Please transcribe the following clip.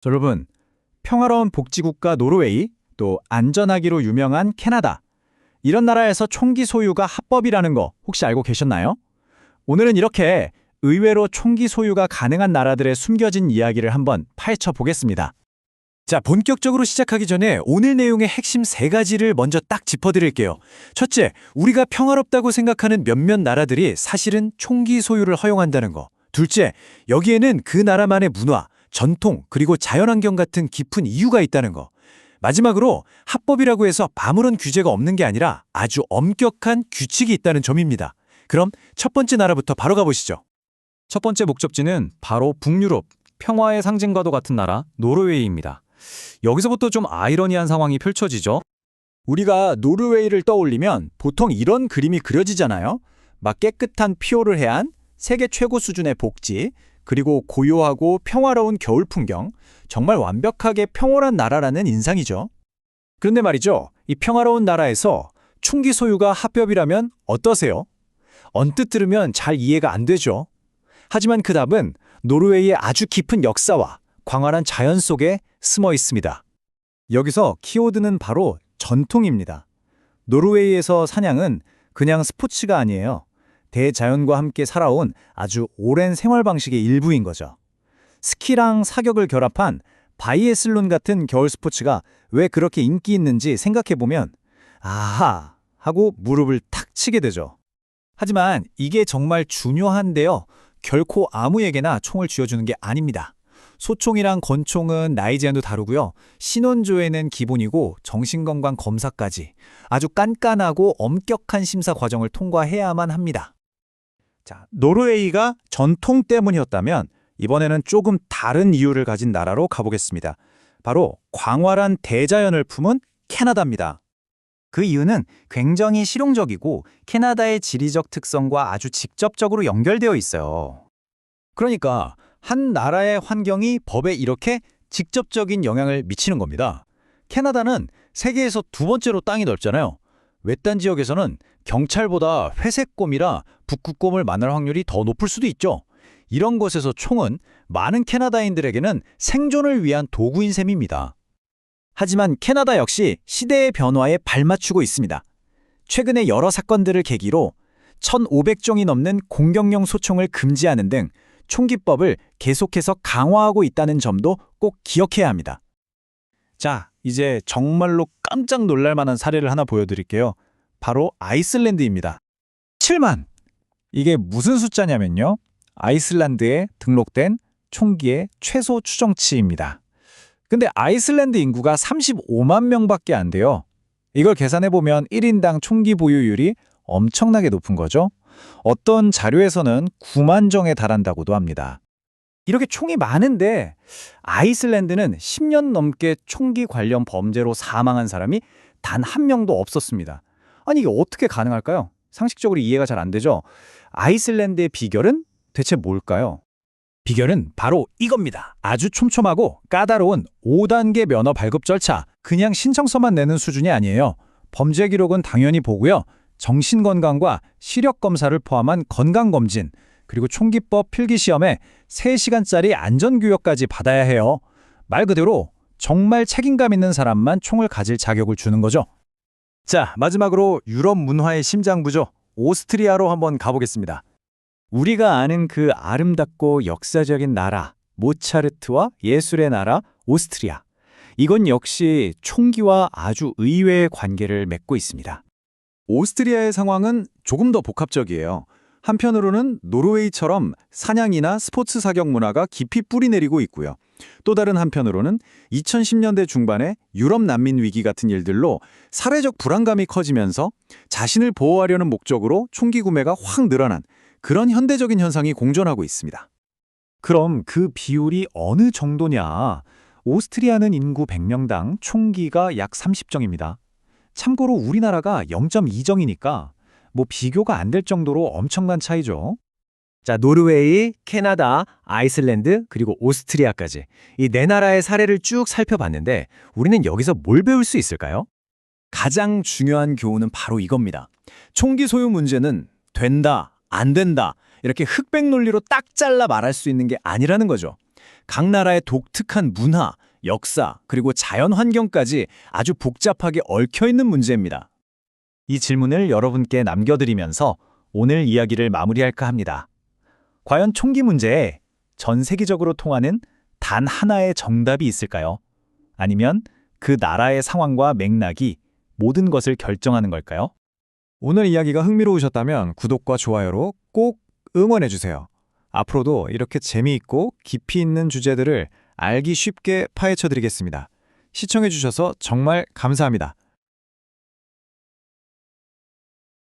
여러분, 평화로운 복지국가 노르웨이, 또 안전하기로 유명한 캐나다. 이런 나라에서 총기 소유가 합법이라는 거 혹시 알고 계셨나요? 오늘은 이렇게 의외로 총기 소유가 가능한 나라들의 숨겨진 이야기를 한번 파헤쳐 보겠습니다. 자, 본격적으로 시작하기 전에 오늘 내용의 핵심 세 가지를 먼저 딱 짚어드릴게요. 첫째, 우리가 평화롭다고 생각하는 몇몇 나라들이 사실은 총기 소유를 허용한다는 거. 둘째, 여기에는 그 나라만의 문화, 전통, 그리고 자연환경 같은 깊은 이유가 있다는 거. 마지막으로 합법이라고 해서 아무런 규제가 없는 게 아니라 아주 엄격한 규칙이 있다는 점입니다. 그럼 첫 번째 나라부터 바로 가보시죠. 첫 번째 목적지는 바로 북유럽, 평화의 상징과도 같은 나라 노르웨이입니다. 여기서부터 좀 아이러니한 상황이 펼쳐지죠. 우리가 노르웨이를 떠올리면 보통 이런 그림이 그려지잖아요. 막 깨끗한 피오를 해안, 세계 최고 수준의 복지, 그리고 고요하고 평화로운 겨울 풍경, 정말 완벽하게 평온한 나라라는 인상이죠. 그런데 말이죠, 이 평화로운 나라에서 총기 소유가 합법이라면 어떠세요? 언뜻 들으면 잘 이해가 안 되죠. 하지만 그 답은 노르웨이의 아주 깊은 역사와 광활한 자연 속에 숨어 있습니다. 여기서 키워드는 바로 전통입니다. 노르웨이에서 사냥은 그냥 스포츠가 아니에요. 대자연과 함께 살아온 아주 오랜 생활 방식의 일부인 거죠. 스키랑 사격을 결합한 바이애슬론 같은 겨울 스포츠가 왜 그렇게 인기 있는지 생각해보면 아하 하고 무릎을 탁 치게 되죠. 하지만 이게 정말 중요한데요. 결코 아무에게나 총을 쥐어주는 게 아닙니다. 소총이랑 권총은 나이 제한도 다르고요. 신원조회는 기본이고 정신건강 검사까지 아주 깐깐하고 엄격한 심사 과정을 통과해야만 합니다. 자, 노르웨이가 전통 때문이었다면 이번에는 조금 다른 이유를 가진 나라로 가보겠습니다. 바로 광활한 대자연을 품은 캐나다입니다. 그 이유는 굉장히 실용적이고 캐나다의 지리적 특성과 아주 직접적으로 연결되어 있어요. 그러니까 한 나라의 환경이 법에 이렇게 직접적인 영향을 미치는 겁니다. 캐나다는 세계에서 두 번째로 땅이 넓잖아요. 외딴 지역에서는 경찰보다 회색곰이라 북극곰을 만날 확률이 더 높을 수도 있죠. 이런 곳에서 총은 많은 캐나다인들에게는 생존을 위한 도구인 셈입니다. 하지만 캐나다 역시 시대의 변화에 발맞추고 있습니다. 최근에 여러 사건들을 계기로 1,500종이 넘는 공격용 소총을 금지하는 등 총기법을 계속해서 강화하고 있다는 점도 꼭 기억해야 합니다. 자, 이제 정말로 깜짝 놀랄 만한 사례를 하나 보여드릴게요. 바로 아이슬란드입니다. 7만! 이게 무슨 숫자냐면요. 아이슬란드에 등록된 총기의 최소 추정치입니다. 근데 아이슬란드 인구가 35만 명밖에 안 돼요. 이걸 계산해보면 1인당 총기 보유율이 엄청나게 높은 거죠. 어떤 자료에서는 9만 정에 달한다고도 합니다. 이렇게 총이 많은데 아이슬란드는 10년 넘게 총기 관련 범죄로 사망한 사람이 단 한 명도 없었습니다. 아니 이게 어떻게 가능할까요? 상식적으로 이해가 잘 안 되죠? 아이슬란드의 비결은 대체 뭘까요? 비결은 바로 이겁니다. 아주 촘촘하고 까다로운 5단계 면허 발급 절차. 그냥 신청서만 내는 수준이 아니에요. 범죄 기록은 당연히 보고요. 정신건강과 시력검사를 포함한 건강검진, 그리고 총기법 필기시험에 3시간짜리 안전교육까지 받아야 해요. 말 그대로 정말 책임감 있는 사람만 총을 가질 자격을 주는 거죠. 자, 마지막으로 유럽 문화의 심장부죠. 오스트리아로 한번 가보겠습니다. 우리가 아는 그 아름답고 역사적인 나라, 모차르트와 예술의 나라 오스트리아. 이건 역시 총기와 아주 의외의 관계를 맺고 있습니다. 오스트리아의 상황은 조금 더 복합적이에요. 한편으로는 노르웨이처럼 사냥이나 스포츠 사격 문화가 깊이 뿌리내리고 있고요. 또 다른 한편으로는 2010년대 중반에 유럽 난민 위기 같은 일들로 사회적 불안감이 커지면서 자신을 보호하려는 목적으로 총기 구매가 확 늘어난 그런 현대적인 현상이 공존하고 있습니다. 그럼 그 비율이 어느 정도냐? 오스트리아는 인구 100명당 총기가 약 30정입니다. 참고로 우리나라가 0.2정이니까 뭐 비교가 안 될 정도로 엄청난 차이죠. 자, 노르웨이, 캐나다, 아이슬란드, 그리고 오스트리아까지 이 네 나라의 사례를 쭉 살펴봤는데 우리는 여기서 뭘 배울 수 있을까요? 가장 중요한 교훈은 바로 이겁니다. 총기 소유 문제는 된다, 안 된다 이렇게 흑백 논리로 딱 잘라 말할 수 있는 게 아니라는 거죠. 각 나라의 독특한 문화, 역사, 그리고 자연 환경까지 아주 복잡하게 얽혀 있는 문제입니다. 이 질문을 여러분께 남겨드리면서 오늘 이야기를 마무리할까 합니다. 과연 총기 문제에 전 세계적으로 통하는 단 하나의 정답이 있을까요? 아니면 그 나라의 상황과 맥락이 모든 것을 결정하는 걸까요? 오늘 이야기가 흥미로우셨다면 구독과 좋아요로 꼭 응원해주세요. 앞으로도 이렇게 재미있고 깊이 있는 주제들을 알기 쉽게 파헤쳐드리겠습니다. 시청해주셔서 정말 감사합니다.